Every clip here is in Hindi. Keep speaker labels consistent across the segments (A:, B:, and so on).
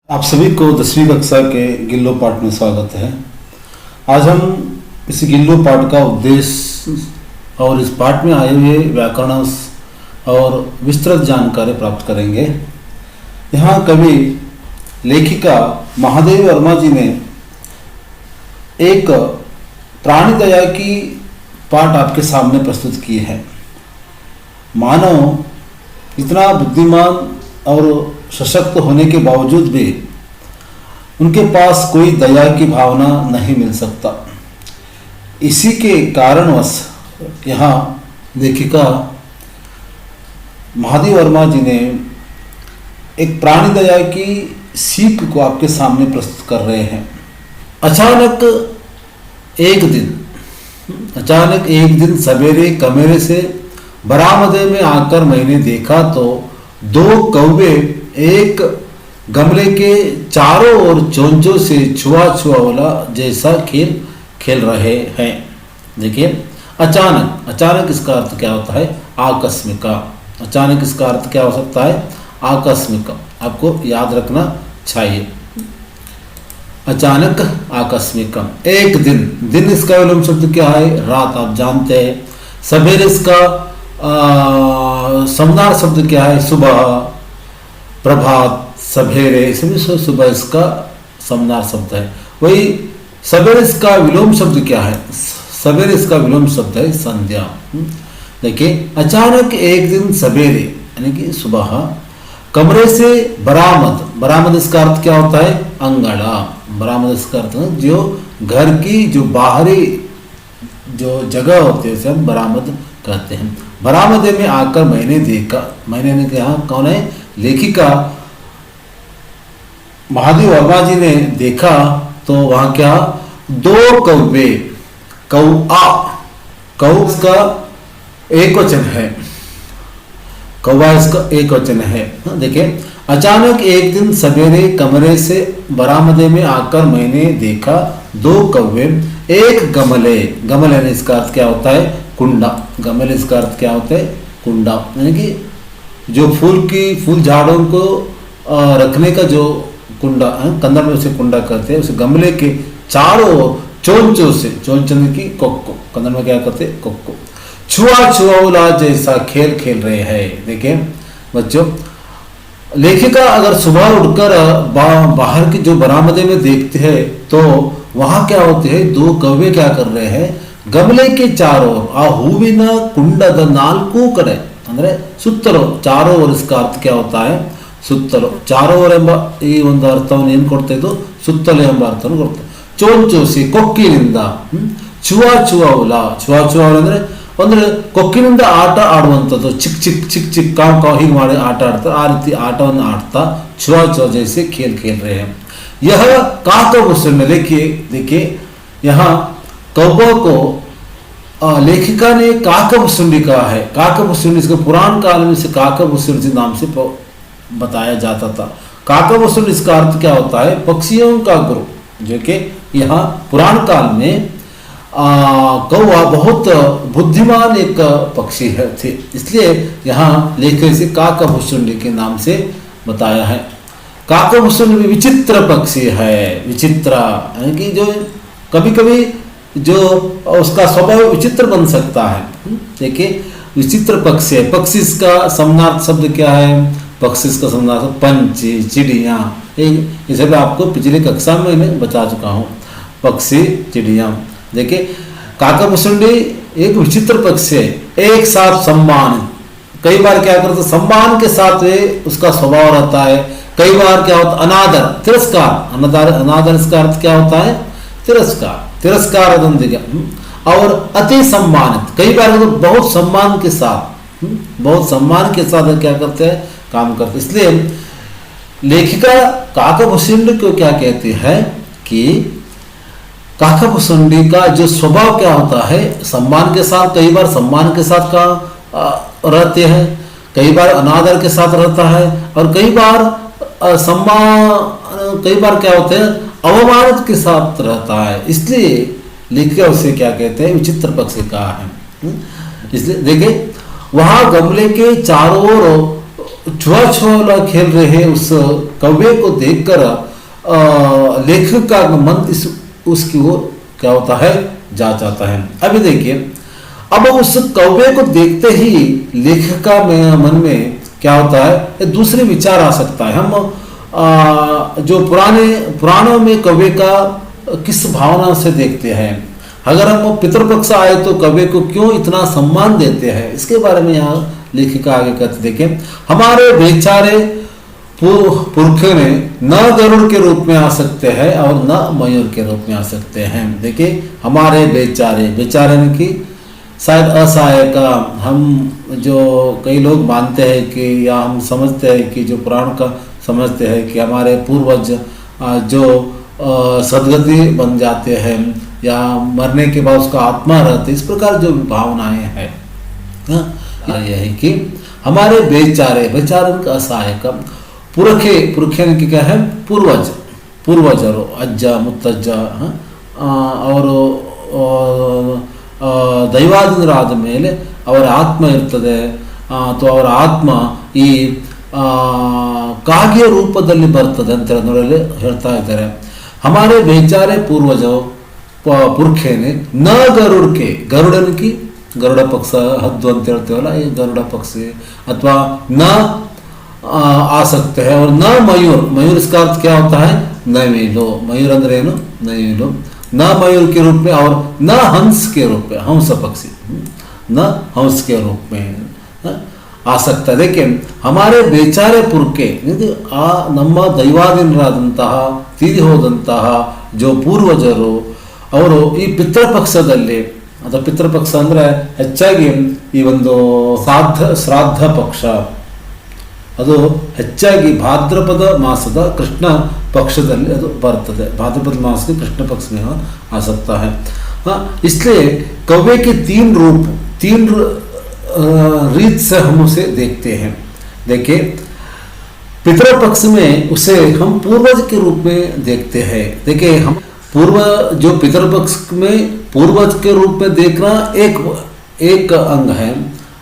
A: आप सभी को 10वीं कक्षा के गिल्लो पाठ में स्वागत है। आज हम इस गिल्लो पाठ का उद्देश्य और इस पाठ में आए हुए व्याकरण और विस्तृत जानकारी प्राप्त करेंगे। यहाँ कवि लेखिका महादेवी वर्मा जी ने एक प्राणी दया की पाठ आपके सामने प्रस्तुत की है। मानव इतना बुद्धिमान और सशक्त होने के बावजूद भी उनके पास कोई दया की भावना नहीं मिल सकता। इसी के कारणवश यहाँ लेखिका महादेवी वर्मा जी ने एक प्राणी दया की सीख को आपके सामने प्रस्तुत कर रहे हैं। अचानक एक दिन सवेरे कमरे से बरामदे में आकर मैंने देखा तो दो कौवे एक गमले के चारों ओर चोंचों से छुआ जैसा खेल खेल रहे हैं। देखिए, अचानक इसका अर्थ क्या होता है? आकस्मिक। अचानक इसका अर्थ क्या हो सकता है? आकस्मिक। आपको याद रखना चाहिए। अचानक, आकस्मिक। एक दिन इसका विलोम शब्द क्या है? रात। आप जानते हैं। सवेरे इसका समनार शब्द क्या है? सुबह, प्रभात, सवेरे, इसमें सुबह इसका समनार शब्द है। वही सवेरे इसका विलोम शब्द क्या है? सवेरे इसका विलोम शब्द है संध्या। देखिए, अचानक एक दिन सवेरे यानी कि सुबह कमरे से बरामद इसका अर्थ क्या होता है? अंगड़ा। बरामद इसका अर्थ जो घर की जो बाहरी जो जगह होती है उसे हम बरामद कहते हैं। बरामदे में आकर मैंने देखा। मैंने ने कहा, कौन है? लेखिका महादेवी वर्मा जी ने देखा तो वहां क्या? दो कौवे। कौ इसका एक वचन है। कौवा इसका एक वचन है। देखिए, अचानक एक दिन सवेरे कमरे से बरामदे में आकर मैंने देखा दो कौवे एक गमले यानी इसका अर्थ क्या होता है? कुंडा। गमले इसका अर्थ क्या होता है? कुंडा यानी कि जो फूल झाड़ों को रखने का जो कुंडा, कन्नड़ में उसे कुंडा कहते हैं। उसे गमले के चारों चोंचों से, चोंचन की कोक्को, कन्नड़ में क्या कहते हैं? कोक्को। छुआ जैसा खेल खेल रहे हैं। देखिए बच्चों, लेखिका अगर सुबह उठकर बाहर की जो बरामदे में देखते हैं तो वहां क्या होते हैं? दो कौवे क्या कर रहे हैं? गमले के चारों आ हूविನ ಕುಂಡದ ನಾಲ್ಕು ಕಡೆ ಅಂದ್ರೆ ಸುತ್ತಲೂ, ಚಾರೋ ಓರ್ इसका अर्थ क्या होता है? ಸುತ್ತಲೂ। ಚಾರೋ ಓರ್ ಎಂಬ ಈ ಒಂದು ಅರ್ಥವನ್ನು ಏನು ಕೊಡ್ತಾ ಇದ್ದು? ಸುತ್ತಲೂ ಎಂಬ ಅರ್ಥವನ್ನು ಕೊಡ್ತಾ. ಚೋಂಚೋಸಿ, ಕೊಕ್ಕಿನಿಂದ. ಚುವಾ ಅಂದ್ರೆ ಕೊಕ್ಕಿನಿಂದ ಆಟ ಆಡುವಂಥದ್ದು. ಚಿಕ್ ಕಾವ್ ಹೀಗೆ ಮಾಡಿ ಆಟ ಆಡ್ತಾರೆ. ಆ ರೀತಿ ಆಟವನ್ನು ಆಡ್ತಾ ಚುವಾ ಜೈसे खेल खेल रहे हैं। यह काकभूषण। देखिए यहाँ कौवा को लेखिका ने काकभूषुंडी कहा है। काकभूषुंडी इसको पुराण काल में से काकभूषुंडी नाम से बताया जाता था। काकभूषुंडी इसका अर्थ क्या होता है? पक्षियों का गुरु। जो कि यहाँ पुराण काल में कौवा बहुत बुद्धिमान एक पक्षी है थे, इसलिए यहाँ लेखक से काकभूषुंडी के नाम से बताया है। काकभूषुंडी विचित्र पक्षी है। विचित्र यानी कि जो कभी कभी जो उसका स्वभाव विचित्र बन सकता है। देखिए, विचित्र पक्षी है। पक्षी इसका समनार्थ शब्द क्या है? पक्षी इसका समनार्थ पंछी, चिड़िया। इसे भी आपको पिछली कक्षा में मैं बता चुका हूँ। पक्षी, चिड़िया। देखिए, काकभूषुंडी एक विचित्र पक्षी है। एक साथ सम्मान, कई बार क्या करते? सम्मान के साथ वे उसका स्वभाव रहता है। कई बार क्या होता? अनादर, तिरस्कार। अनादर इसका अर्थ क्या होता है? तिरस्कारदोंदिगे और अति सम्मानित। कई बार तो बहुत सम्मान के साथ क्या करते हैं? काम करते। इसलिए लेखिका काकभूषुंडी को क्या कहती है कि काकभूषुंडी का जो स्वभाव क्या होता है? सम्मान के साथ, कई बार सम्मान के साथ का रहते हैं, कई बार अनादर के साथ रहता है, और कई बार क्या होते हैं? अवमानित के साथ रहता है। इसलिए लेखिका उसे क्या कहते हैं? विचित्र पक्षी कहा है। इसलिए देखिए, वहां गमले के चारों ओर छुआ छुआ खेल रहे उस कौवे को देखकर लेखक का मन इस उसकी ओर क्या होता है, जा जाता है। अभी देखिए, अब उस कौवे को देखते ही लेखक का मन में क्या होता है, दूसरे विचार आ सकता है। हम जो पुराणों में कौवे का किस भावना से देखते हैं, अगर हम पितृपक्ष आए तो कौवे को क्यों इतना सम्मान देते हैं, इसके बारे में यहाँ लेखिका आगे कहते देखें, हमारे बेचारे पुरखे ने न गरुड़ के रूप में आ सकते हैं और न मयूर के रूप में आ सकते हैं। देखिए, हमारे बेचारे की शायद असहाय का, हम जो कई लोग मानते हैं कि या हम समझते हैं कि जो पुराण का समझते हैं कि हमारे पूर्वज जो सदगति बन जाते हैं या मरने के बाद उसका आत्मा रहते, इस प्रकार जो भावनाएं हैं, यह है कि हमारे बेचारे का असहाय का पुरखे की क्या है, पूर्वज और अज्जा मुत्तज्जा और ದೈವಾಧೀನರಾದ ಮೇಲೆ ಅವರ ಆತ್ಮ ಇರ್ತದೆ, ಅಥವಾ ಅವರ ಆತ್ಮ ಈ ಕಾಗೆಯ ರೂಪದಲ್ಲಿ ಬರ್ತದೆ ಅಂತ ಹೇಳೋದ್ರಲ್ಲಿ ಹೇಳ್ತಾ ಇದ್ದಾರೆ। हमारे बेचारे पूर्वजों पुरखे ने न गरुड़न की गरुड़ पक्ष हद्दु ಅಂತ ಹೇಳ್ತೀವಲ್ಲ, ಈ गरुड़ पक्ष अथवा न आ सकते हैं, और न मयूर इसका अर्थ क्या होता है, नवीलो। मयूर अंदर ಏನು, नवीलो, न मयूर के रूप में और न हंस के रूप में, हंस पक्षी न हंस के रूप में आ सकता है। देखिए, हमारे बेचारे पुरखे आ ನಮ್ಮ ದೈವಾಧೀನರಾದಂತಹ ತೀರಿ ಹೋದಂತಹ जो ಪೂರ್ವಜರು ಅವರು ಈ ಪಿತೃಪಕ್ಷದಲ್ಲಿ, ಅಥವಾ ಪಿತೃಪಕ್ಷ ಅಂದ್ರೆ ಹೆಚ್ಚಾಗಿ ಈ ಒಂದು ಶ್ರಾದ್ದ ಪಕ್ಷ, ಅದು ಹೆಚ್ಚಾಗಿ ಭಾದ್ರಪದ ಮಾಸದ ಕೃಷ್ಣ पक्षದಲ್ಲಿ ಅದು ಬರ್ತದೆ। भाद्रपद मास के कृष्ण पक्ष में आ सकता है। इसलिए कौवे के तीन रीत से हम उसे देखते हैं। देखिए, पितृपक्ष में उसे हम पूर्वज के रूप में देखते हैं। देखिए, हम जो पितृपक्ष में पूर्वज के रूप में देखना एक अंग है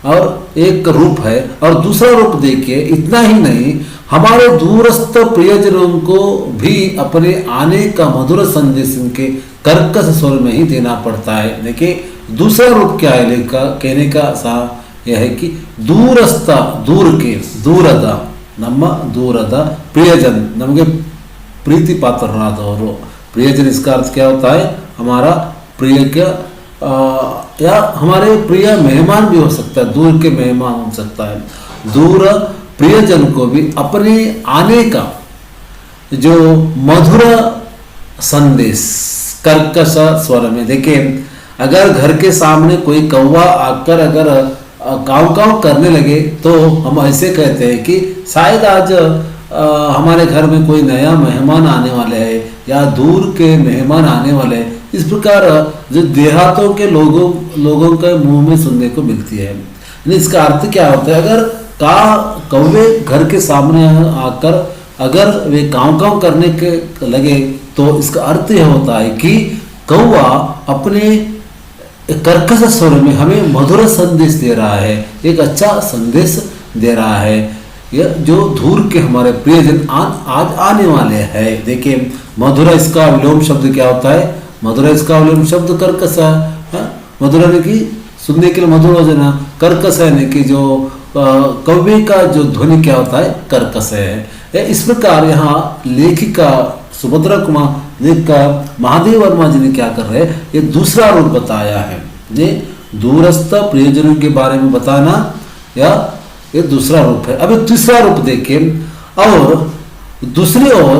A: और एक रूप है, और दूसरा रूप देखिए, इतना ही नहीं, हमारे दूरस्थ प्रियजनों को भी अपने आने का मधुर संदेश उनके कर्कश स्वर में ही देना पड़ता है। देखिए, दूसरा रूप क्या है कहने का यह है कि दूरस्थ दूರದ ನಮ್ಮ दूರದ प्रियजन, नमगे प्रीति पात्ररादವರು, प्रियजन इसका अर्थ क्या होता है, हमारा प्रिय क्या या हमारे प्रिय मेहमान भी हो सकता है, दूर के मेहमान हो सकता है। दूर प्रियजन को भी अपने आने का जो मधुर संदेश कर्कश स्वर में। देखिए, अगर घर के सामने कोई कौवा आकर अगर काव काव करने लगे तो हम ऐसे कहते हैं कि शायद आज हमारे घर में कोई नया मेहमान आने वाले हैं या दूर के मेहमान आने वाले हैं। इस प्रकार जो देहातों के लोगों के मुंह में सुनने को मिलती है। इसका अर्थ क्या होता है, अगर कौवे घर के सामने आकर अगर वे काव काव करने के लगे तो इसका अर्थ यह होता है कि कौवा अपने कर्कश स्वर में हमें मधुर संदेश दे रहा है, एक अच्छा संदेश दे रहा है, यह जो दूर के हमारे प्रियजन आज आने वाले हैं। देखिए, मधुर इसका विलोम शब्द क्या होता है, मधुर इसका विलोम शब्द कर्कश है। मधुर ने की सुनने के लिए मधुर जना, कर्कश है कि जो कौवे का जो ध्वनि क्या होता है, कर्कश है। इस प्रकार यहाँ लेखिका सुभद्रा कुमार का महादेव वर्मा जी ने क्या कर रहे हैं, ये दूसरा रूप बताया है। ये दूरस्थ प्रियजनों के बारे में बताना या ये दूसरा रूप है। अभी तीसरा रूप देखें, और दूसरी ओर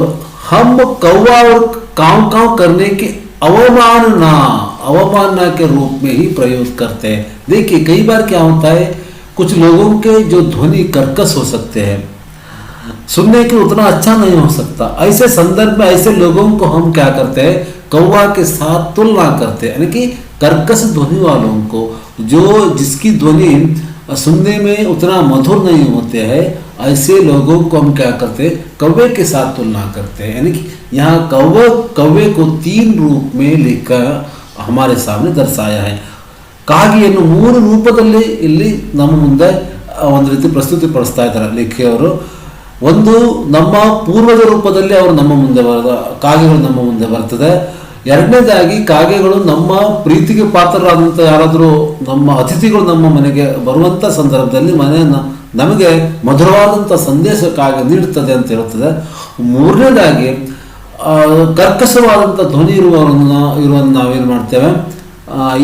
A: हम कौवा और काव काव करने के अवमानना के रूप में ही प्रयोग करते हैं। देखिए, कई बार क्या होता है, कुछ लोगों के जो ध्वनि कर्कश हो सकते हैं, सुनने के उतना अच्छा नहीं हो सकता, ऐसे संदर्भ में ऐसे लोगों को हम क्या करते हैं, कौवा के साथ तुलना करते हैं, यानी कि कर्कश ध्वनि वालों को, जो जिसकी ध्वनि सुनने में उतना मधुर नहीं होते हैं, ऐसे लोगों को हम क्या करते हैं, कौवे के साथ तुलना करते हैं। यानी कि यहाँ कौवे को तीन रूप में लेकर हमारे सामने दर्शाया है। ಕಾಗೆಯನ್ನು ಮೂರು ರೂಪದಲ್ಲಿ ಇಲ್ಲಿ ನಮ್ಮ ಮುಂದೆ ಒಂದು ರೀತಿ ಪ್ರಸ್ತುತಿ ಪಡಿಸ್ತಾ ಇದ್ದಾರೆ ಲೇಖಿಯವರು. ಒಂದು, ನಮ್ಮ ಪೂರ್ವದ ರೂಪದಲ್ಲಿ ಅವರು ನಮ್ಮ ಮುಂದೆ ಕಾಗೆಗಳು ನಮ್ಮ ಮುಂದೆ ಬರ್ತದೆ. ಎರಡನೇದಾಗಿ ಕಾಗೆಗಳು ನಮ್ಮ ಪ್ರೀತಿಗೆ ಪಾತ್ರರಾದಂಥ ಯಾರಾದರೂ ನಮ್ಮ ಅತಿಥಿಗಳು ನಮ್ಮ ಮನೆಗೆ ಬರುವಂಥ ಸಂದರ್ಭದಲ್ಲಿ ನಮಗೆ ಮಧುರವಾದಂಥ ಸಂದೇಶ ಕಾಗೆ ನೀಡುತ್ತದೆ ಅಂತ ಹೇಳುತ್ತದೆ. ಮೂರನೇದಾಗಿ ಕರ್ಕಶವಾದಂಥ ಧ್ವನಿ ಇರುವನ್ನು ನಾವೇನು ಮಾಡ್ತೇವೆ,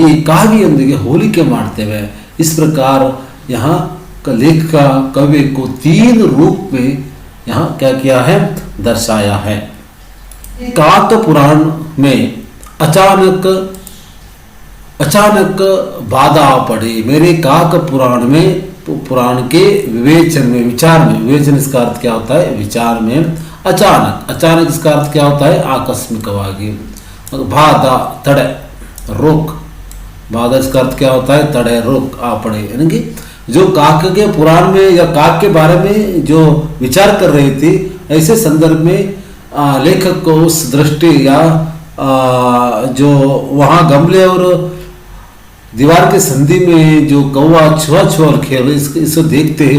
A: ಈ ಕಾಗೆಯೊಂದಿಗೆ ಹೋಲಿಕೆ ಮಾಡ್ತೇವೆ. इस प्रकार यहाँ लेखक कवि को 3 रूप में यहाँ क्या किया है, दर्शाया है. काक पुराण में अचानक बाधा पड़ी. मेरे काक पुराण में, पुराण के विवेचन में, विचार में, विवेचन इसका अर्थ क्या होता है, विचार में अचानक इसका अर्थ क्या होता है, आकस्मिकವಾಗಿ. बाधा तड़े रोक, बाधा इसका अर्थ क्या होता है, तड़े रोक आ पड़े. यानी कि जो काक के पुराण में या काक के बारे में जो विचार कर रही थी, ऐसे संदर्भ में लेखक को उस दृष्टि या जो वहाँ गमले और दीवार के संधि में जो कौवा छुआ खेल इसको देखते ही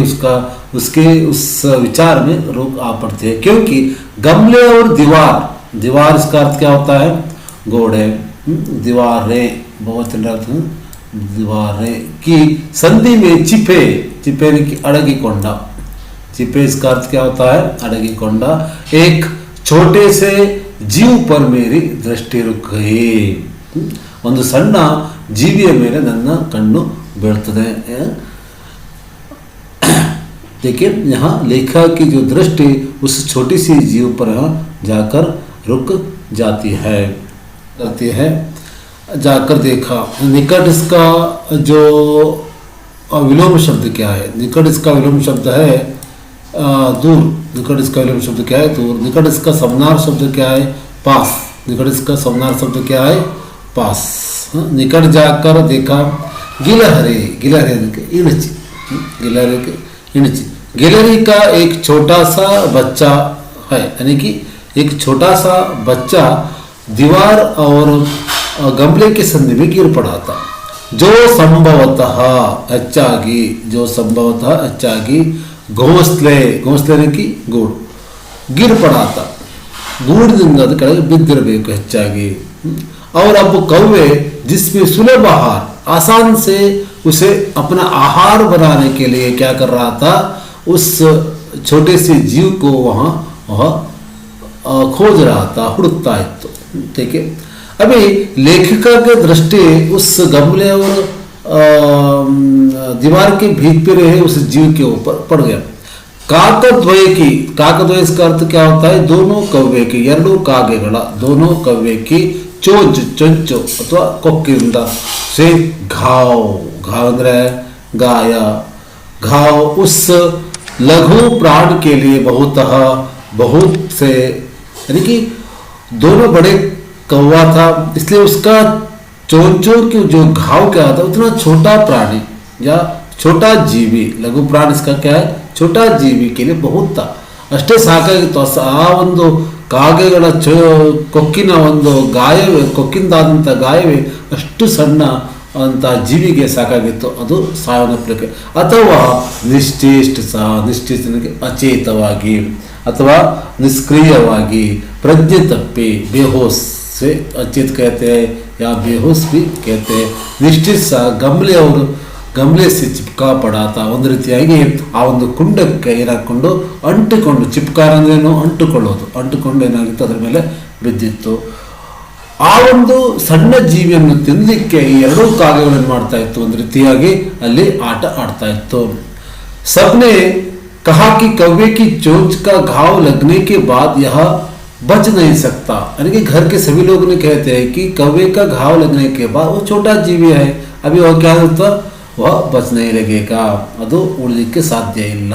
A: उसके उस विचार में रोक आ पड़ती है. क्योंकि गमले और दीवार इसका अर्थ क्या होता है, घोड़े, दीवारें, बहुत दीवारें की संधि में चिपे की अड़गी कोंडा. चिपे इसका अर्थ क्या होता है, अड़गी कोंडा. एक छोटे से जीव पर मेरी दृष्टि रुक गई. ಒಂದು ಸಣ್ಣ ಜೀವಿಯ ಮೇಲೆ ನನ್ನ ಕಣ್ಣು ಬೀಳ್ತದೆ. देखिए यहाँ लेखक की जो दृष्टि उस छोटी सी जीव पर जाकर रुक जाती है. जाकर देखा. निकट इसका जो विलोम शब्द क्या है, निकट इसका विलोम शब्द है दूर. निकट इसका विलोम शब्द क्या है, दूर. निकट इसका समनार शब्द क्या है, पास. निकट इसका समनार शब्द क्या है, पास. निकट जाकर देखा. गिलहरी इणची, गिलहरी के इणची. गिलहरी का एक छोटा सा बच्चा है, यानी कि एक छोटा सा बच्चा दीवार और गमले के संधि में गिर पड़ा था. जो संभवतः ಹೆಚ್ಚಾಗಿ घोंसले की गूड़ गिर पड़ा था. गूढ़ದಿಂದ ಅದು ಕೆಳಗೆ ಬಿದ್ದಿರಬೇಕು ಹೆಚ್ಚಾಗಿ. और अब कौवे जिसमें सुलभ आहार, आसान से उसे अपना आहार बनाने के लिए क्या कर रहा था, उस छोटे से जीव को वह खोज रहा था, हुड़कता है. तो ठीक है, अभी लेखिका के दृष्टि उस गमले और दीवार के भीत पे रहे उस जीव के ऊपर पड़ गया. काकद्वय इसका अर्थ क्या होता है, दोनों कव्वे की, ಎರಡು ಕಾಗೆಗಳ, दोनों कव्वे की चोंचो अथवा ಕೊಕ್ಕಿನಿಂದ से घाव ಅಂದ್ರೆ गाय, घाव उस लघु प्राण के लिए बहुत से, यानी कि दोनों बड़े कौवा था, इसलिए उसका चोंचों की जो घाव क्या था, उतना छोटा प्राणी या छोटा जीवी, लघु प्राण इसका क्या है, छोटा जीवी के लिए बहुत था. ಅಷ್ಟೇ ಸಾಕಾಗಿತ್ತು. ಆ ಒಂದು ಕಾಗೆಗಳ ಕೊಕ್ಕಿನ ಒಂದು ಗಾಯವೇ, ಕೊಕ್ಕಿಂದಾದಂಥ ಗಾಯವೇ ಅಷ್ಟು ಸಣ್ಣ ಅಂತ ಜೀವಿಗೆ ಸಾಕಾಗಿತ್ತು ಅದು ಸಾವನ್ನಪ್ಪಲಿಕ್ಕೆ. ಅಥವಾ ನಿಶ್ಚೇಷ್ಟನಿಗೆ ಅಚೇತವಾಗಿ ಅಥವಾ ನಿಷ್ಕ್ರಿಯವಾಗಿ, ಪ್ರಜ್ಞೆ ತಪ್ಪಿ, ಬೇಹೋಸ್ से अचेत कहते हैं या बेहोश भी कहते हैं. निश्चित सा गमले से चिपका पड़ा था. ಒಂದು ರೀತಿಯಾಗಿ ಆ ಒಂದು ಕುಂಡಕ್ಕೆ ಏನಾಕೊಂಡು ಅಂಟಿಕೊಂಡು, ಚಿಪ್ಕಾರ ಅಂದ್ರೇನು, ಅಂಟಿಕೊಂಡು ಏನಾಗಿತ್ತು ಅದರ ಮೇಲೆ ಬಿದ್ದಿತ್ತು. ಆ ಒಂದು ಸಣ್ಣ ಜೀವಿಯನ್ನು ತಿನ್ನಲಿಕ್ಕೆ ಈ ಎರಡೂ ಕಾಗೆಗಳನ್ನು ಮಾಡ್ತಾ ಇತ್ತು, ಒಂದು ರೀತಿಯಾಗಿ ಅಲ್ಲಿ ಆಟ ಆಡ್ತಾ ಇತ್ತು. सबने कहा कि कौवे की चोंच का घाव लगने के बाद यह बच नहीं सकता. यानी कि घर के सभी लोग ने कहते हैं कि कौवे का घाव लगने के बाद वो छोटा जीवी है, अभी वह क्या होता, वह बच नहीं लगेगा, ಅದು ಉಳಿಲಿಕ್ಕೆ ಸಾಧ್ಯ ಇಲ್ಲ.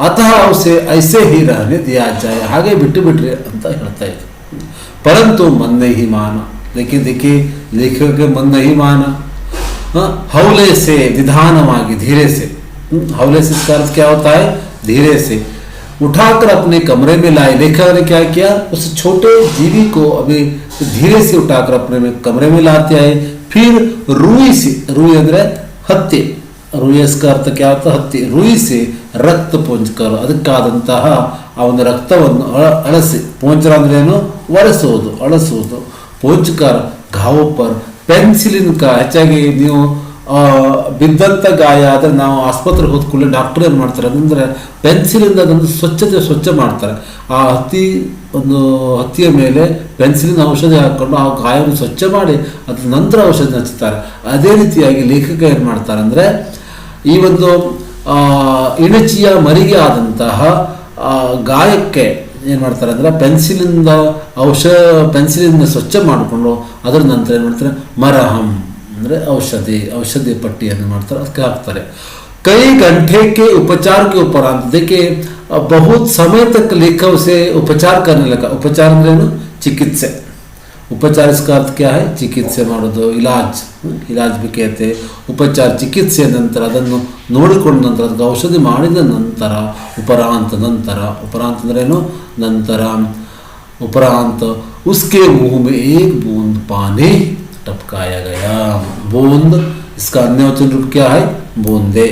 A: अतः उसे ऐसे ही रहने दिया जाए, ಹಾಗೆ ಬಿಟ್ಟು ಬಿಟ್ರೆ ಅಂತ ಹೇಳ್ತಾ ಇದ್ರು. परंतु मन नहीं माना. लेकिन देखिए लेखक के मन नहीं माना. हौले से, निधानವಾಗಿ, धीरे से. हौले से इसका अर्थ क्या होता है, धीरे से उठाकर अपने कमरे में लाए. लेखक ने क्या किया, उस छोटे जीवी को अभी धीरे से उठाकर अपने कमरे में लाते आए. फिर रूई से, रूई ಅಂದ್ರೆ ಹತ್ತಿ, रुई इसका अर्थ क्या होता है? ಹತ್ತಿ. रुई से ರಕ್ತ ಪೋಂಚಕರು, ಅದಕ್ಕಾದಂತಹ ಆ ಒಂದು ರಕ್ತವನ್ನು ಅಳಸಿ, ಪೋಂಚರ ಅಂದ್ರೆ ಏನು? ಒರೆಸುವುದು, ಅಳಸುವುದು. ಪೋಂಚಕರ ಘಾವ್ ಪರ್ ಪೆನ್ಸಿಲಿನ್ ಕಾ, ಹೆಚ್ಚಾಗಿ ನೀವು ಬಿದ್ದಂಥ ಗಾಯ ಆದರೆ ನಾವು ಆಸ್ಪತ್ರೆಗೆ ಹೋದ ಕೂಡಲೇ ಡಾಕ್ಟರ್ ಏನು ಮಾಡ್ತಾರೆ ಅಂದರೆ ಪೆನ್ಸಿಲಿಂದ ಅದನ್ನು ಸ್ವಚ್ಛ ಮಾಡ್ತಾರೆ. ಆ ಹತ್ತಿಯ ಮೇಲೆ ಪೆನ್ಸಿಲಿನ ಔಷಧಿ ಹಾಕ್ಕೊಂಡು ಆ ಗಾಯವನ್ನು ಸ್ವಚ್ಛ ಮಾಡಿ ಅದ್ರ ನಂತರ ಔಷಧಿ ಹಚ್ಚುತ್ತಾರೆ. ಅದೇ ರೀತಿಯಾಗಿ ಲೇಖಕ ಏನು ಮಾಡ್ತಾರೆ ಅಂದರೆ ಈ ಒಂದು ಇಣಚಿಯ ಮರಿಗೆ ಆದಂತಹ ಗಾಯಕ್ಕೆ ಏನು ಮಾಡ್ತಾರೆ ಅಂದರೆ ಪೆನ್ಸಿಲಿಂದ ಸ್ವಚ್ಛ ಮಾಡಿಕೊಂಡು ಅದರ ನಂತರ ಏನು ಮಾಡ್ತಾರೆ? ಮರಹಂ ಅಂದರೆ ಔಷಧಿ ಪಟ್ಟಿಯನ್ನು ಮಾಡ್ತಾರೆ, ಅದಕ್ಕೆ ಹಾಕ್ತಾರೆ. कई घंटे के उपचार के उपरांत देखिए बहुत समय तक लेखक उसे उपचार करने लगा. उपचार ಅಂದ್ರೆ चिकित्सा. उपचार इसका अर्थ क्या है? ಚಿಕಿತ್ಸೆ ಮಾಡೋದು, ಇಲಾಜ್ भी कहते हैं. ಉಪಚಾರ ಚಿಕಿತ್ಸೆ ನಂತರ ಅದನ್ನು ನೋಡಿಕೊಂಡ ನಂತರ ಅದಕ್ಕೆ ಔಷಧಿ ಮಾಡಿದ ನಂತರ ಉಪರಾಂತ ಅಂದ್ರೆ ಏನು? ನಂತರ उपरांत उसके मुंह में एक बूंद पानी टपकाया गया. बूंद इसका अन्य वचन रूप क्या है? ಬೂಂದೆ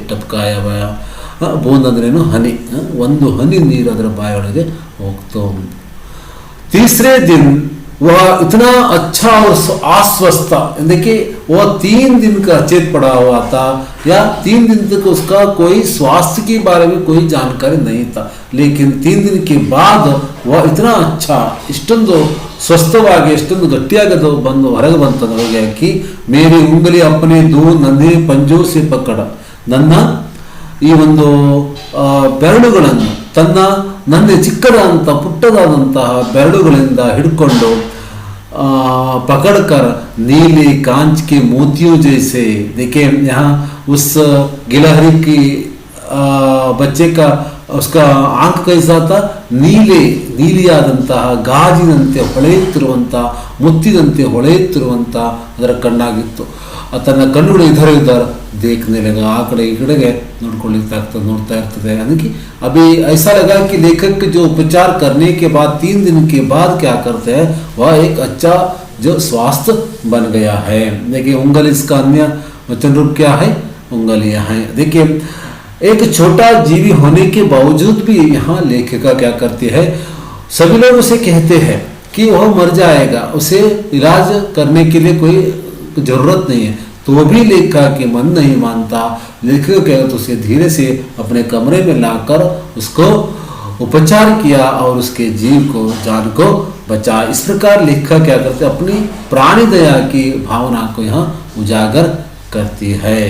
A: ಟಪಕಾಯ ಬಾಯ. ಬೂಂದ್ ಅಂದ್ರೇನು? ಹನಿ. ಒಂದು ಹನಿ ನೀರು ಅದರ ಬಾಯೊಳಗೆ ಹೋಗ್ತು. तीसरे दिन वह इतना अच्छा और आश्वस्त, देखिए वह 3 दिन का अचेत पड़ा हुआ था, या 3 दिन तक उसका कोई स्वास्थ्य के बारे में कोई जानकारी नहीं था, लेकिन 3 दिन के बाद वह इतना अच्छा, इष्टೊಂದು ಸ್ವಸ್ಥವಾಗಿ, ಎಷ್ಟೊಂದು ಗಟ್ಟಿಯಾಗದು ಬಂದು ಹೊರಗೆ ಬಂತಂದ್ರೆ कि मेरी उंगली अपने 2 नन्हे पंजों से पकड़, ನನ್ನ ಈ ಒಂದು ಬೆರಳುಗಳನ್ನು ನನ್ನ ಚಿಕ್ಕದಾದಂಥ ಪುಟ್ಟದಾದಂತಹ ಬೆರಳುಗಳಿಂದ ಹಿಡ್ಕೊಂಡು पकड़कर नीले कांच के मोतियों जैसे, देखिए यहाँ उस गिलहरी की बच्चे का उसका आंख कैसा था? ನೀಲಿಯಾದಂತಹ ಗಾಜಿನಂತೆ ಹೊಳೆಯುತ್ತಿರುವಂತಹ, ಮುತ್ತಿನಂತೆ ಹೊಳೆಯುತ್ತಿರುವಂತಹ ಅದರ ಕಣ್ಣಾಗಿತ್ತು. ತನ್ನ ಕಣ್ಣುಗಳು ಇದರ देखने लगा, आ कड़े ಈ ಕಡೆಗೆ ನೋಡ್ತಾ ಇರ್ತದೆ. ಅದಕ್ಕೆ अभी ऐसा लगा कि लेखक जो उपचार करने के बाद 3 दिन के बाद क्या करते हैं, वह एक अच्छा जो स्वास्थ्य बन गया है. देखिए उंगली, इसका अन्य वचन रूप क्या है? उंगलियां हैं. देखिए एक छोटा जीवी होने के बावजूद भी यहाँ लेखिका क्या करती है? सभी लोग उसे कहते हैं कि वह मर जाएगा, उसे इलाज करने के लिए कोई जरूरत नहीं है, तो भी लेखिका के मन नहीं मानता. लेखिका कहते तो उसे धीरे से अपने कमरे में लाकर उसको उपचार किया और उसके जीव को, जान को बचा. इस प्रकार लेखिका क्या करते? अपनी प्राणी दया की भावना को यहाँ उजागर करती है.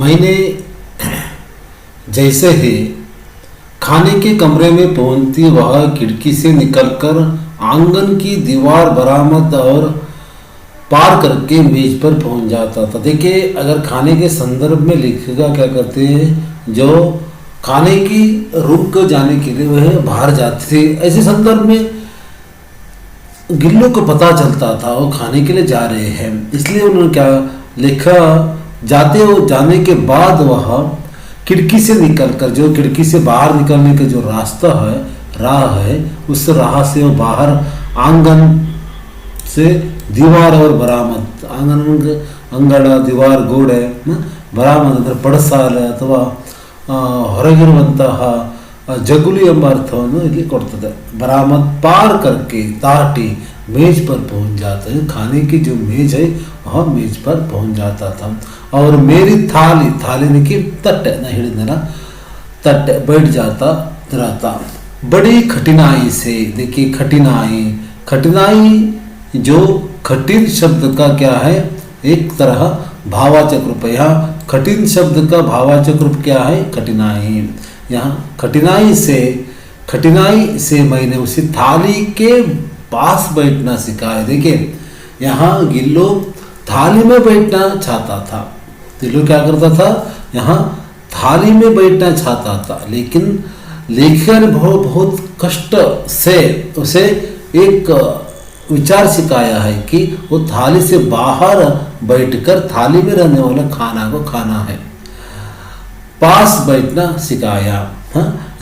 A: मैंने जैसे ही खाने के कमरे में पहुंचती, वह खिड़की से निकलकर आंगन की दीवार बरामद और पार करके मेज पर पहुंच जाता था. देखिए अगर खाने के संदर्भ में लेखिका क्या करते हैं, जो खाने की रूम को जाने के लिए वह बाहर जाती थी, ऐसे संदर्भ में गिल्लू को पता चलता था वो खाने के लिए जा रहे हैं, इसलिए उन्होंने क्या लिखा, जाने के बाद वह खिड़की से निकलकर, जो खिड़की से बाहर निकलने का जो राह है, उस राह से वो बाहर आंगन से दीवार और बरामद, ಅಂಗಳ ದಿವಾರ್ ಗೋಡೆ, ಬರಾಮದ್ ಅಂದರೆ ಪಡಸಾಲೆ ಅಥವಾ ಹೊರಗಿರುವಂತಹ ಜಗುಲಿ ಎಂಬ ಅರ್ಥವನ್ನು ಇಲ್ಲಿ ಕೊಡ್ತದೆ. ಬರಾಮದ್ ಪಾರ್ ಕರ್ಕೆ ತಾಟಿ मेज पर पहुंच जाता है, खाने की जो मेज है वह मेज पर पहुंच जाता था. और मेरी थाली की तट ना हिड़ना तट बैठ जाता रहता. बड़ी कठिनाई से, देखिए कठिनाई जो कठिन शब्द का क्या है? एक तरह भावाचक रूप है. यहाँ कठिन शब्द का भावाचक रूप क्या है? कठिनाई. यहाँ कठिनाई से मैंने उसे थाली के पास बैठना सिखाया. देखिए यहाँ गिल्लू थाली में बैठना चाहता था. गिल्लू क्या करता था? यहाँ थाली में बैठना चाहता था, लेकिन लेखिका ने बहुत कष्ट से उसे एक विचार सिखाया है कि वो थाली से बाहर बैठकर थाली में रहने वाला खाना को खाना है. पास बैठना सिखाया,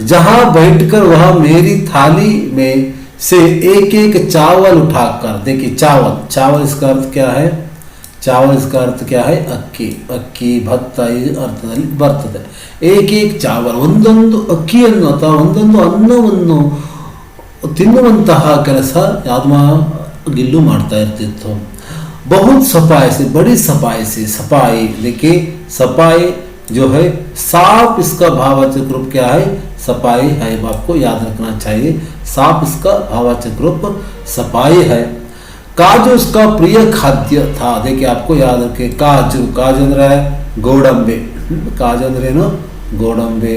A: जहाँ बैठकर वह मेरी थाली में से एक एक चावल उठाकर, देखिए चावल, चावल इसका अर्थ क्या है, चावल इसका अर्थ क्या है, अक्की, अक्की ಭತ್ತ ಈ ಅರ್ಥದಲ್ಲಿ ಬರ್ತದೆ. ಏಕೇಕ್ ಚಾವಲ್, ಒಂದೊಂದು ಅಕ್ಕಿಯನ್ನು ಅಥವಾ ಒಂದೊಂದು ಅನ್ನವನ್ನು ತಿನ್ನುವಂತಹ ಕೆಲಸ ಯಾದವ ಗಿಲ್ಲು ಮಾಡ್ತಾ ಇರ್ತಿತ್ತು. बहुत सफाई से, बड़ी सफाई से, सफाई, देखिए सफाई जो है साफ, इसका भाववाचक रूप क्या है, सफाई है, आपको याद रखना चाहिए. साफ इसका भाववाचक रूप सफाई है. काजू उसका प्रिय खाद्य था, देखिए आपको याद रखे, काजू, काजू अंदर है गोडंबे, काजू अंदर है ना गोडंबे,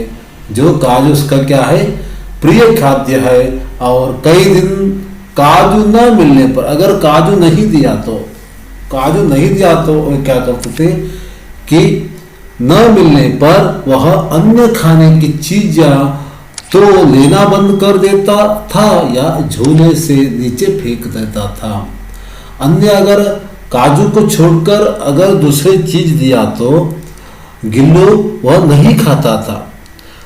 A: जो काजू उसका क्या है, प्रिय खाद्य है. और कई दिन काजू न मिलने पर, अगर काजू नहीं दिया तो, काजू नहीं दिया तो वे क्या करते थे कि न मिलने पर वह अन्य खाने की चीज तो लेना बंद कर देता था या झोले से नीचे फेंक देता था. अन्य अगर काजू को छोड़कर अगर दूसरी चीज दिया तो गिल्लू वह नहीं खाता था.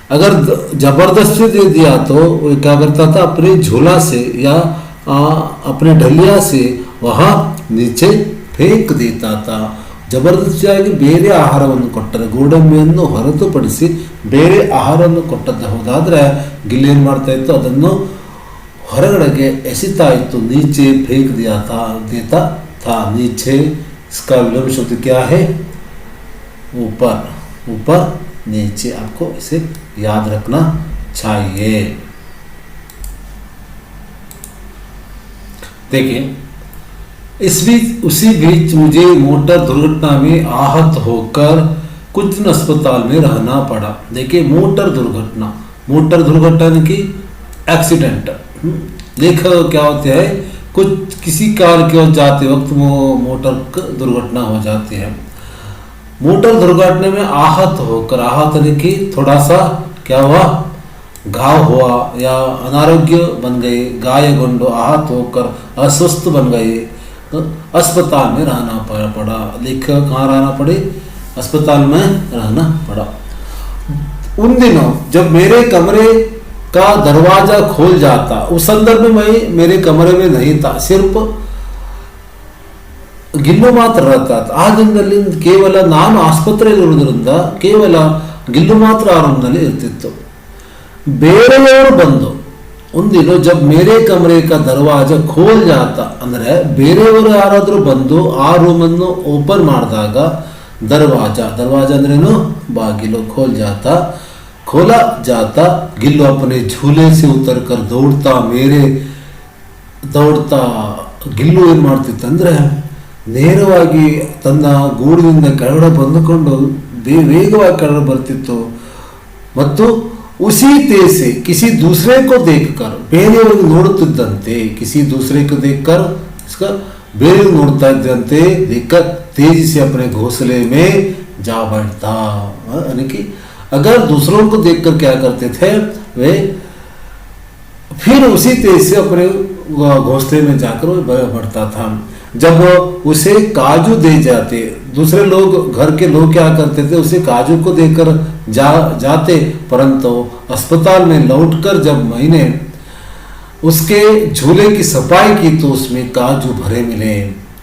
A: अगर जबरदस्ती दे दिया तो वह क्या करता था, अपने झोला से या अपने ढलिया से वहाँ नीचे फेंक देता था. ಜಬರ್ದಸ್ತಿಯಾಗಿ ಬೇರೆ ಆಹಾರವನ್ನು ಕೊಟ್ಟರೆ, ಗೋಡಂಬಿಯನ್ನು ಹೊರತುಪಡಿಸಿ ಬೇರೆ ಆಹಾರವನ್ನು ಕೊಟ್ಟದ್ದು ಹೋದಾದರೆ ಗಿಲ್ಲು ಏನು ಮಾಡ್ತಾ ಇತ್ತು, ಅದನ್ನು ಹೊರಗಡೆಗೆ ಎಸಿತಾ ಇತ್ತು. नीचे फेंक दिया था, देता था. नीचे इसका विलोम शब्द क्या है, ऊपर, ऊपर नीचे, आपको इसे याद रखना चाहिए. देखिए इस बीच, उसी बीच मुझे मोटर दुर्घटना में आहत होकर कुछ दिन अस्पताल में रहना पड़ा. देखिए मोटर दुर्घटना, मोटर दुर्घटना की एक्सीडेंट, देखो क्या होता है, कुछ किसी कार के जाते वक्त वो मोटर दुर्घटना हो जाती है. मोटर दुर्घटना में आहत होकर, आहत यानी कि थोड़ा सा क्या हुआ, घाव हुआ या अनारोग्य बन गए, गायगुंडो, आहत होकर अस्वस्थ बन गए, अस्पताल में रहना पड़ा. लिख कहाँ रहना पड़े, अस्पताल में रहना पड़ा. उन दिनों जब मेरे कमरे का दरवाजा खोल जाता, उस संदर्भ में मैं मेरे कमरे में नहीं था, सिर्फ ಗಿಲ್ಲು ಮಾತ್ರ रहता था. ಆ ದಿನದಲ್ಲಿ ಕೇವಲ ನಾನು ಆಸ್ಪತ್ರೆಯಲ್ಲಿ ಇರುವುದರಿಂದ ಕೇವಲ ಗಿಲ್ಲು ಮಾತ್ರ ಆ ರೂಮ್ನಲ್ಲಿ ಇರ್ತಿತ್ತು. ಬೇರೆಯವರು ಬಂದು ಒಂದಿನ ಜಬ್ ಮೇರೆ ಕಮರೆ ಕಾ ದರ್ವಾಜ ಖೋಲ್ ಜಾತ, ಅಂದರೆ ಬೇರೆಯವರು ಯಾರಾದರೂ ಬಂದು ಆ ರೂಮನ್ನು ಓಪನ್ ಮಾಡಿದಾಗ, ದರ್ವಾಜ, ದರ್ವಾಜ ಅಂದ್ರೇನು ಬಾಗಿಲು, ಖೋಲ್ ಜಾತ, खोला जाता. गिल्लू अपने झूले से उतर कर दौड़ता, मेरे दौड़ता. ಗಿಲ್ಲು ಏನು ಮಾಡ್ತಿತ್ತಂದ್ರೆ ನೇರವಾಗಿ ತನ್ನ ಗೂಡಿನಿಂದ ಕೆಳಗಡೆ ಬಂದುಕೊಂಡು ವೇಗವಾಗಿ ಕೆಳಗಡೆ ಬರ್ತಿತ್ತು. ಮತ್ತು उसी तेज से किसी दूसरे को देखकर, ಬೇರೆಯವರಿಗೆ ನೋಡುತ್ತಿದ್ದಂತೆ, किसी दूसरे को देखकर, इसका ಬೇರೆಯವರು ನೋಡ್ತಾ ಇದ್ದಂತೆ, देखकर तेजी से अपने घोंसले में जा बैठता. यानी कि अगर दूसरों को देखकर क्या करते थे वे, फिर उसी तेज से अपने घोंसले में जाकर वो बढ़ता था. जब उसे काजू दे जाते, दूसरे लोग, घर के लोग क्या करते थे, उसे काजू को देकर जाते, परंतु अस्पताल में लौटकर जब मैंने उसके झूले की सफाई की तो उसमें काजू भरे मिले.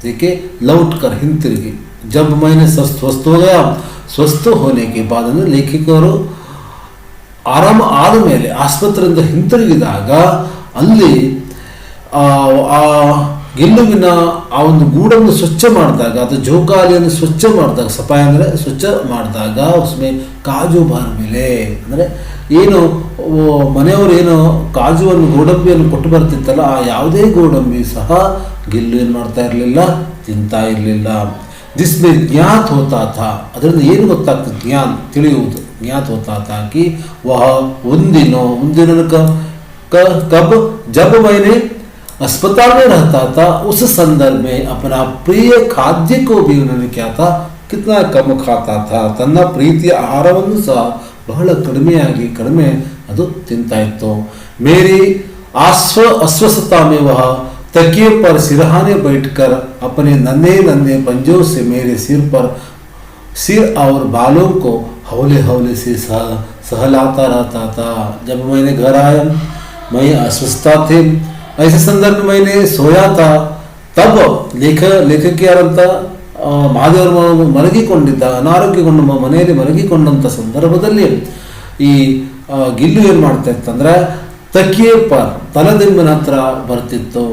A: देखिए लौटकर, हिंतिरुगी, जब मैंने स्वस्थ हो गया, स्वस्थ होने के बाद ಲೇಖಕರು ಆರಾಮ ಆದ ಮೇಲೆ ಆಸ್ಪತ್ರೆಯಿಂದ ಹಿಂತಿರುಗಿದಾಗ ಅಲ್ಲಿ ಆ ಗಿಲ್ಲುವಿನ ಆ ಒಂದು ಗೂಡನ್ನು ಸ್ವಚ್ಛ ಮಾಡಿದಾಗ, ಅದು ಜೋಕಾಲಿಯನ್ನು ಸ್ವಚ್ಛ ಮಾಡಿದಾಗ, ಸಫಾಯಿ ಅಂದರೆ ಸ್ವಚ್ಛ ಮಾಡಿದಾಗ ಉಸ್ಮೆ ಕಾಜು ಬಾರ್ ಮೇಲೆ, ಅಂದರೆ ಏನು ಮನೆಯವರು ಏನು ಕಾಜುವನ್ನು, ಗೋಡಂಬಿಯನ್ನು ಕೊಟ್ಟು ಬರ್ತಿತ್ತಲ್ಲ, ಆ ಯಾವುದೇ ಗೋಡಂಬಿ ಸಹ ಗಿಲ್ಲು ಏನು ಮಾಡ್ತಾ ಇರಲಿಲ್ಲ, ತಿಂತಾ ಇರಲಿಲ್ಲ. जिसमें ज्ञात होता था, ಅದರಿಂದ ಏನು ಗೊತ್ತಾಗ್ತದೆ, ಜ್ಞಾನ ತಿಳಿಯುವುದು, ज्ञात होता था कि वह उन दिनों कब जब मैंने अस्पताल में रहता था, उस संदर्भ में अपना प्रिय खाद्य को भी उन्होंने क्या था, कितना कम खाता था. ತನ್ನ ಪ್ರೀತಿಯ ಆಹಾರವನ್ನು ಸಹ ಬಹಳ ಕಡಿಮೆ ಅದು ತಿಂತಾ ಇತ್ತು. मेरी अस्वस्थता में वह तकिए पर सिरहाने बैठकर अपने नन्हे पंजों से मेरे सिर और बालों को हौले से सहलाता रहता था. जब मैंने घर आया, मैं अस्वस्थता थे, ऐसे संदर्भ में मैंने सोया था, तब ಲೇಖಕಿ ಯಾರಂತ ಮಹಾದೇವರು ಮಲಗಿಕೊಂಡಿದ್ದ, ಅನಾರೋಗ್ಯಗೊಂಡು ಮನೆಯಲ್ಲಿ ಮಲಗಿಕೊಂಡಂಥ ಸಂದರ್ಭದಲ್ಲಿ ಈ ಗಿಲ್ಲು ಏನು ಮಾಡ್ತಾ ಇತ್ತಂದ್ರೆ ತಕಿಯೇ ಪರ್ ತಲೆದಿಂಬಿನ ಹತ್ರ ಬರ್ತಿತ್ತು.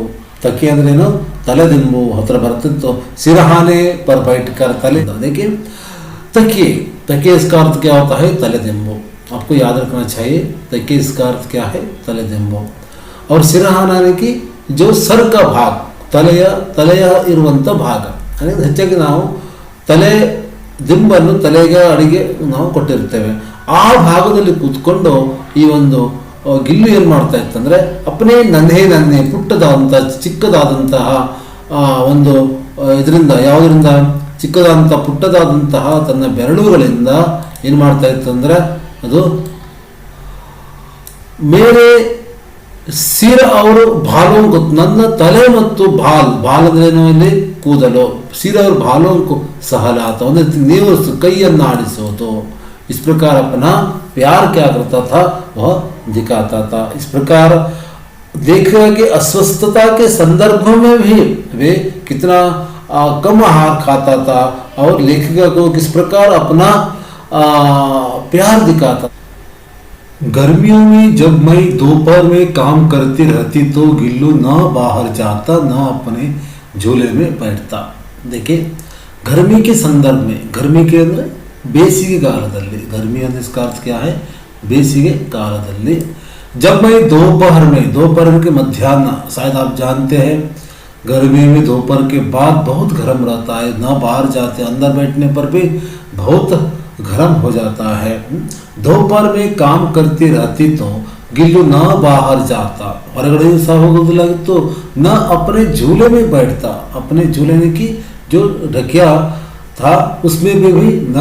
A: ತಕಿ ಅಂದ್ರೆ ಏನು, ತಲೆದಿಂಬು ಹತ್ರ ಬರ್ತಿತ್ತು. सिरहाने पर बैठकर तले, देखिए तकिए, तकिए इसका अर्थ क्या होता है, तलेदिम्बु. आपको याद रखना चाहिए, तकिए इसका अर्थ क्या है, तलेदिम्बु. और सिरहाना यानी कि जो सर का भाग, ತಲೆಯ ಇರುವಂಥ ಭಾಗ, ಅಂದರೆ ಹೆಚ್ಚಾಗಿ ನಾವು ತಲೆ ದಿಂಬನ್ನು ತಲೆಗೆ ಅಡಿಗೆ ನಾವು ಕೊಟ್ಟಿರ್ತೇವೆ. ಆ ಭಾಗದಲ್ಲಿ ಕೂತ್ಕೊಂಡು ಈ ಒಂದು ಗಿಲ್ಲು ಏನು ಮಾಡ್ತಾ ಇತ್ತಂದರೆ ಅಪ್ಪನೇ ನನ್ನೇ ಪುಟ್ಟದಾದಂಥ ಚಿಕ್ಕದಾದಂತಹ ಒಂದು ಇದರಿಂದ, ಯಾವುದರಿಂದ, ಚಿಕ್ಕದಾದಂಥ ಪುಟ್ಟದಾದಂತಹ ತನ್ನ ಬೆರಳುಗಳಿಂದ ಏನು ಮಾಡ್ತಾ ಇತ್ತಂದರೆ ಅದು ಮೇಲೆ ಸಿರ ಅವರು ಭಾಲೋ, ನನ್ನ ತಲೆ ಮತ್ತು ಬಾಲ್ ಅಂದ್ರೇನು ಇಲ್ಲಿ ಕೂದಲು, ಸಿರ ಅವರು ಭಾಲೋ सहलाता, ಒಂದು ನೀವು ಕೈಯನ್ನು ಆಡಿಸೋದು. इस प्रकार अपना प्यार क्या करता था, वह दिखाता था. इस प्रकार देखा कि अस्वस्थता के संदर्भ में भी वे कितना कम आहार खाता था और लेखिका को किस प्रकार अपना प्यार दिखाता. गर्मियों में जब मैं दोपहर में काम करती रहती तो गिल्लू न बाहर जाता न अपने झूले में बैठता. देखिए गर्मी के संदर्भ में, गर्मी के अंदर ಬೇಸಿಗೆ ಕಾಲದಲ್ಲಿ, गर्मी ಅಂದ್ರೆ इसका अर्थ क्या है, ಬೇಸಿಗೆ ಕಾಲದಲ್ಲಿ. जब मैं दोपहर के मध्याह्न, शायद आप जानते हैं गर्मी में दोपहर के बाद बहुत गर्म रहता है, ना बाहर जाते, अंदर बैठने पर भी बहुत गर्म हो जाता है. दोपहर में काम करती रहती तो गिल्लू न बाहर जाता, ಹೊರಗಡೆ ಸಹ ಹೋಗೋದಿಲ್ಲಾಗಿತ್ತು, न अपने झूले में बैठता, अपने झूले की जो ढकिया था उसमें भी न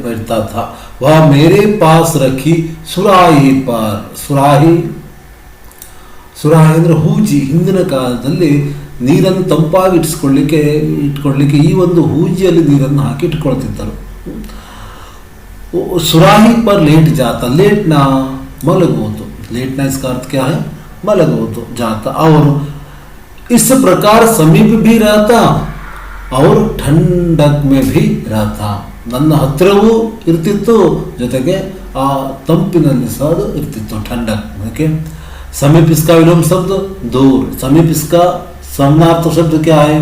A: बैठता था. वह मेरे पास रखी ಸುರಾಹಿ पर, ಸುರಾಹಿ ಅಂದ್ರೆ ಹೂಜಿ, ಹಿಂದಿನ ಕಾಲದಲ್ಲಿ ನೀರನ್ನು ತಂಪಾಗಿ ಇಟ್ಕೊಳ್ಳಿಕ್ಕೆ ಈ ಒಂದು ಹೂಜಿಯಲ್ಲಿ ನೀರನ್ನು ಹಾಕಿ ಇಟ್ಕೊಳ್ತಿದ್ದರು. सुराही पर लेट जाता, लेटना मलगोतो, लेटना इसका अर्थ क्या है, मलगोतो जाता. और इस प्रकार समीप भी रहता और ठंडक में भी रहता. ನನ್ನ ಹತ್ತಿರವೂ ಇರ್ತಿತ್ತು, ಜೊತೆಗೆ ಆ ತಂಪಿನಲ್ಲಿ ಸಹ ಇರ್ತಿತ್ತು, ठंडक. ओके, समीप इसका विलोम शब्द दूर, समीप इसका समानार्थक शब्द क्या है,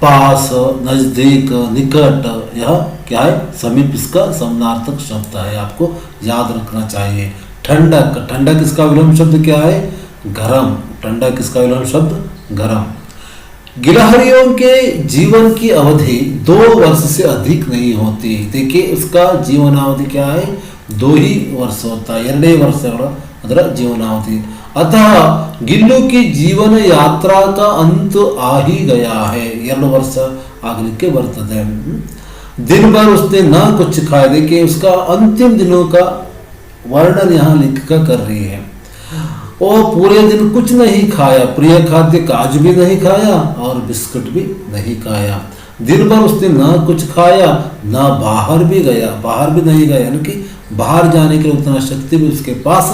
A: पास, नजदीक, निकट. यह क्या है, समीप इसका समानार्थक शब्द है, आपको याद रखना चाहिए. ठंडक, ठंडक इसका विलोम शब्द क्या है, गरम. ठंडक इसका विलोम शब्द गरम. गिलहरियों के जीवन की अवधि 2 वर्ष से अधिक नहीं होती. देखिए उसका जीवनावधि क्या है, 2 ही वर्ष होता है, 2 ವರ್ಷಗಳ ಅದರ ಜೀವನಾವಧಿ. अतः गिल्लू की जीवन यात्रा का अंत आ ही गया है, 2 ವರ್ಷ ಆಗಲಿಕ್ಕೆ ಬರ್ತದೆ. दिन भर उसने न कुछ खाया. देखिए उसका अंतिम दिनों का वर्णन यहाँ लेखिका कर रही है. वो पूरे दिन कुछ नहीं खाया, प्रिय खाद्य काजू भी नहीं खाया और बिस्कुट भी नहीं खाया. दिन भर उसने न कुछ खाया, न बाहर भी नहीं गया, यानी कि बाहर जाने के लिए उतना शक्ति भी उसके पास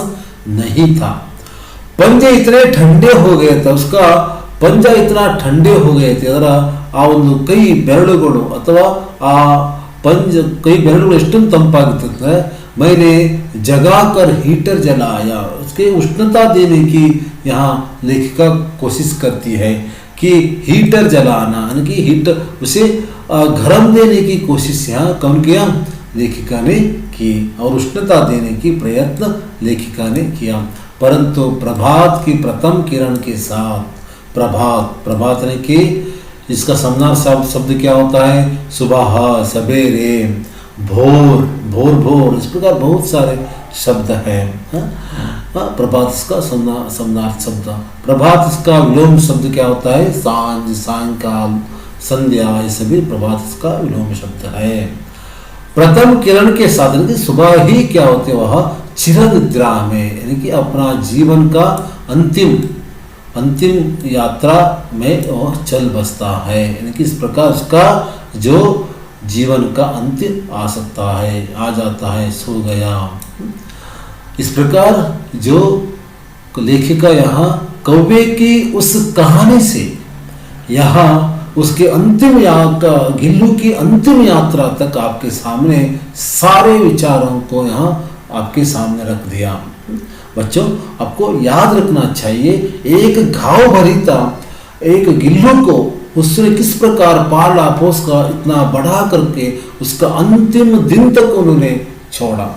A: नहीं था. पंजे इतने ठंडे हो गए थे, उसका पंजा इतना ठंडे हो गए थे, ಅದರ ಆ ಒಂದು ಕೈ ಬೆರಳುಗಳು ಅಥವಾ ಆ ಕೈ ಬೆರಳುಗಳು ಎಷ್ಟೊಂದು ತಂಪಾಗುತ್ತದೆ. मैंने जगाकर हीटर जलाया, उसके उष्णता देने की यहाँ लेखिका कोशिश करती है कि हीटर जलाना, यानी कि हीटर उसे गर्म देने की कोशिश यहाँ कौन किया, लेखिका ने की, और उष्णता देने की प्रयत्न लेखिका ने किया. परंतु प्रभात की प्रथम किरण के साथ, प्रभात ने कि इसका समानार्थक शब्द क्या होता है, सुबह, सवेरे, भोर. इस प्रकार बहुत सारे शब्द हैं. प्रभात इसका समानार्थक शब्द. प्रभात इसका विलोम शब्द क्या होता है, सांझ, सायंकाल, संध्या, ये सभी प्रभात इसका विलोम शब्द है. प्रथम किरण के साथ, यानी कि सुबह ही क्या होते, वह चिर निद्रा में, यानी कि अपना जीवन का अंतिम यात्रा में वह चल बसता है. यानी कि इस प्रकार उसका जो जीवन का अंत्य आ सकता है, आ जाता है, सो गया. इस प्रकार जो लेखिका यहाँ कौवे की उस कहानी से यहाँ उसके अंतिम गिल्लू की अंतिम यात्रा तक आपके सामने सारे विचारों को यहाँ आपके सामने रख दिया। बच्चों, आपको याद रखना चाहिए, एक घाव भरीता एक गिल्लू को उसने किस प्रकार पाला पोसा, इतना बढ़ा करके उसका अंतिम दिन तक उन्होंने छोड़ा,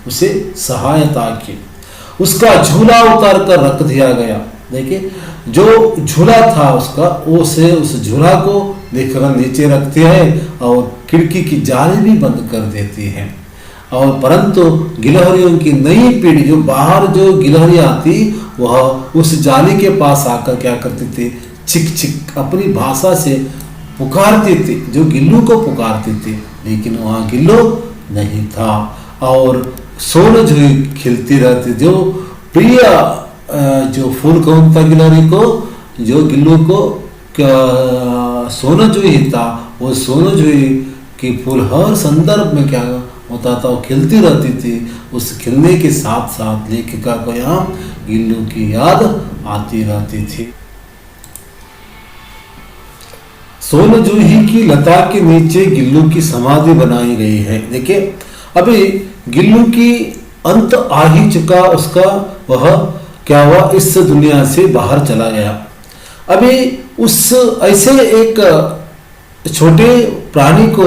A: उसे सहायता की, उसका झूला उतार कर रख दिया गया। देखिए, जो झूला था उसका, उसे उस झूला को लेकर नीचे रखती है और खिड़की की जाली भी बंद कर देती है। और परंतु गिलहरियों की नई पीढ़ी, जो बाहर जो गिलहरी आती, वह उस जाली के पास आकर क्या करती थी, चिक चिक अपनी भाषा से पुकारती थी, जो गिल्लू को पुकारती थी, लेकिन वहाँ गिल्लू नहीं था। और सोन जुई खिलती रहती, जो प्रिय जो फूल कौन था गिलहरी को, जो गिल्लू को सोन जुई ही था, वो सोन जुई की फूल हर संदर्भ में क्या होता था, वो खिलती रहती थी। उस खिलने के साथ साथ लेखिका को यहाँ गिल्लू की याद आती रहती थी। सोन जूही की लता के नीचे गिल्लू की समाधि बनाई गई है। देखिए, अभी गिल्लू की अंत आ ही चुका उसका, वह क्या हुआ, इस दुनिया से बाहर चला गया। अभी उस ऐसे एक छोटे प्राणी को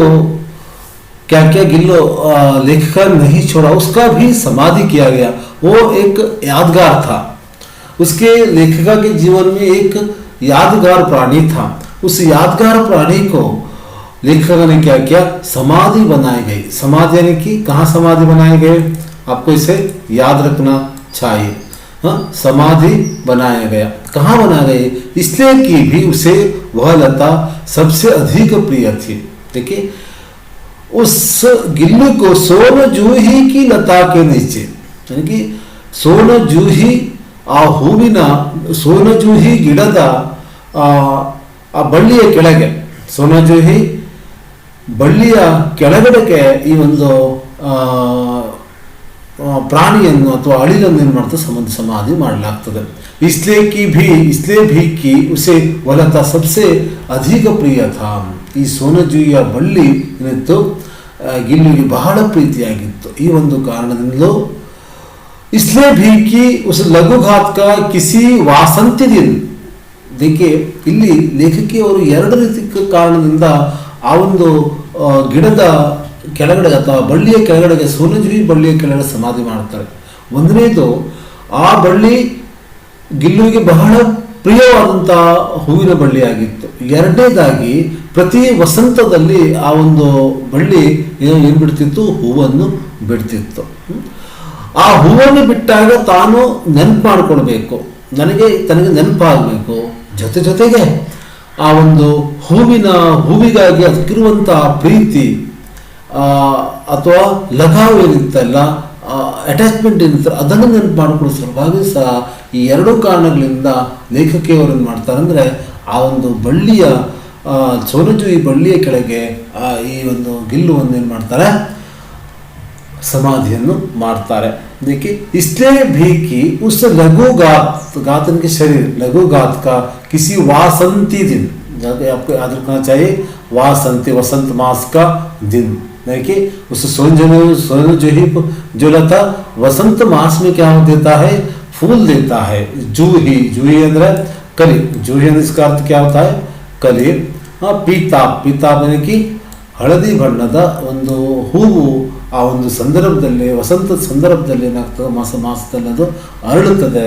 A: क्या क्या गिल्लू लेखिका नहीं छोड़ा, उसका भी समाधि किया गया। वो एक यादगार था, उसके लेखिका के जीवन में एक यादगार प्राणी था। उस यादगार प्राणी को लेखक ने क्या किया, समाधि बनाई गई। समाधि यानी कि कहाँ समाधि बनाए गए, आपको इसे याद रखना चाहिए। हाँ, समाधि बनाया गया, कहाँ बनाया गया, इसलिए कि भी उसे वह लता सबसे अधिक प्रिय थी। देखिए, उस गिल्लू को सोन जूही की लता के नीचे, यानी कि सोन जूही आ ಹೂವಿನ ಸೋನ ಜೂಹಿ ಗಿಡದ ಆ ಬಳ್ಳಿಯ ಕೆಳಗೆ, ಸೋನ ಜೂಹಿ ಬಳ್ಳಿಯ ಕೆಳಗಡೆಗೆ ಈ ಒಂದು ಪ್ರಾಣಿಯನ್ನು ಅಥವಾ ಅಳಿಲನ್ನು ಏನು ಮಾಡ್ತಾರೆ, ಸಮಾಧಿ ಮಾಡಲಾಗ್ತದೆ। इसलिए भी कि उसे वह लता सबसे अधिक प्रिय था। ಈ ಸೋನಜೂಯಿಯ ಬಳ್ಳಿ ಏನಿತ್ತು ಗಿಲ್ಲಿಗೆ ಬಹಳ ಪ್ರೀತಿಯಾಗಿತ್ತು। ಈ ಒಂದು ಕಾರಣದಿಂದಲೂ इसलिए भी कि उस लघुघात का किसी वासंती दिन, देखिए ಇಲ್ಲಿ ಲೇಖಕಿಯವರು ಎರಡು ರೀತಿ ಕಾರಣದಿಂದ ಆ ಒಂದು ಗಿಡದ ಕೆಳಗಡೆ ಅಥವಾ ಬಳ್ಳಿಯ ಕೆಳಗಡೆಗೆ, ಸೋನಜೂಯಿ ಬಳ್ಳಿಯ ಕೆಳಗಡೆ ಸಮಾಧಿ ಮಾಡ್ತಾರೆ। ಒಂದನೇದು, ಆ ಬಳ್ಳಿ ಗಿಲ್ಲುವಿಗೆ ಬಹಳ ಪ್ರಿಯವಾದಂತಹ ಹೂವಿನ ಬಳ್ಳಿಯಾಗಿತ್ತು। ಎರಡನೇದಾಗಿ, ಪ್ರತಿ ವಸಂತದಲ್ಲಿ ಆ ಒಂದು ಬಳ್ಳಿ ಏನು ಬಿಡ್ತಿತ್ತು, ಹೂವನ್ನು ಬಿಡ್ತಿತ್ತು। ಆ ಹೂವನ್ನು ಬಿಟ್ಟಾಗ ತಾನು ನೆನಪು ಮಾಡಿಕೊಳ್ಬೇಕು, ತನಗೆ ನೆನಪಾಗಬೇಕು, ಜೊತೆಗೆ ಆ ಒಂದು ಹೂವಿಗಾಗಿ ಅದಕ್ಕಿರುವಂತಹ ಪ್ರೀತಿ ಅಥವಾ ಲಗಾವ್ ಏನಿತ್ತಲ್ಲ, ಅಟ್ಯಾಚ್ಮೆಂಟ್ ಏನಿತ್ತು, ಅದನ್ನು ನೆನಪು ಮಾಡಿಕೊಳ್ಳೋ ಸಲುವಾಗಿ ಸಹ ಈ ಎರಡು ಕಾರಣಗಳಿಂದ ಲೇಖಕಿಯವರು ಏನು ಮಾಡ್ತಾರೆ ಅಂದರೆ, ಆ ಒಂದು ಬಳ್ಳಿಯ ಸೋನಜೂಯಿ ಬಳ್ಳಿಯ ಕೆಳಗೆ ಈ ಒಂದು ಗಿಲ್ಲುವನ್ನು ಏನು ಮಾಡ್ತಾರೆ, समाधिಯನ್ನು ಮಾಡ್ತಾರೆ। देखिए, इसलिए भी कि उस गातन के शरीर लघुघात का किसी वासंती दिन, आपको याद रखना चाहिए, वासंती वसंत मास का दिन। देखिए, उस सोनजूही जो लता वसंत मास में क्या देता है, फूल देता है। जूही अंदर कली, जूही इसका अर्थ क्या होता है, कली। ಪೀತಾಪ್ यानी कि ಹಳದಿ ಬಣ್ಣದ ಒಂದು ಹೂವು ಆ ಒಂದು ಸಂದರ್ಭದಲ್ಲಿ, ವಸಂತದ ಸಂದರ್ಭದಲ್ಲಿ ಏನಾಗ್ತದೆ, ಮಾಸದಲ್ಲಿ ಅದು ಅರಳುತ್ತದೆ।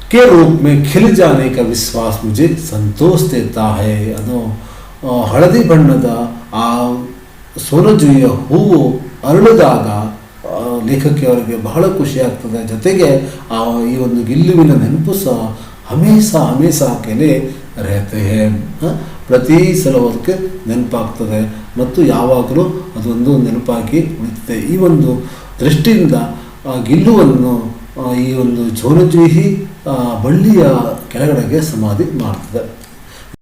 A: के रूप में खिल जाने का विश्वास मुझे संतोष देता है। ಅದು ಹಳದಿ ಬಣ್ಣದ ಆ ಸೋನಜೂಯಿಯ ಹೂವು ಅರಳಿದಾಗ ಲೇಖಕಿಯವರಿಗೆ ಬಹಳ ಖುಷಿ ಆಗ್ತದೆ। ಜೊತೆಗೆ ಈ ಒಂದು ಗಿಲ್ಲುವಿನ ನೆನಪು ಸಹ ಹಮೇಶಾ ಕೆಲೆ रहते हैं। ಪ್ರತಿ ಸಲ ಅದಕ್ಕೆ ನೆನಪಾಗ್ತದೆ ಮತ್ತು ಯಾವಾಗಲೂ ಅದೊಂದು ನೆನಪಾಗಿ ಉಳಿಯುತ್ತೆ। ಈ ಒಂದು ದೃಷ್ಟಿಯಿಂದ ಗಿಲ್ಲುವನ್ನು ಈ ಒಂದು ಸೋನಜೂಯಿ ಬಳ್ಳಿಯ ಕೆಳಗಡೆಗೆ ಸಮಾಧಿ ಮಾಡ್ತದೆ।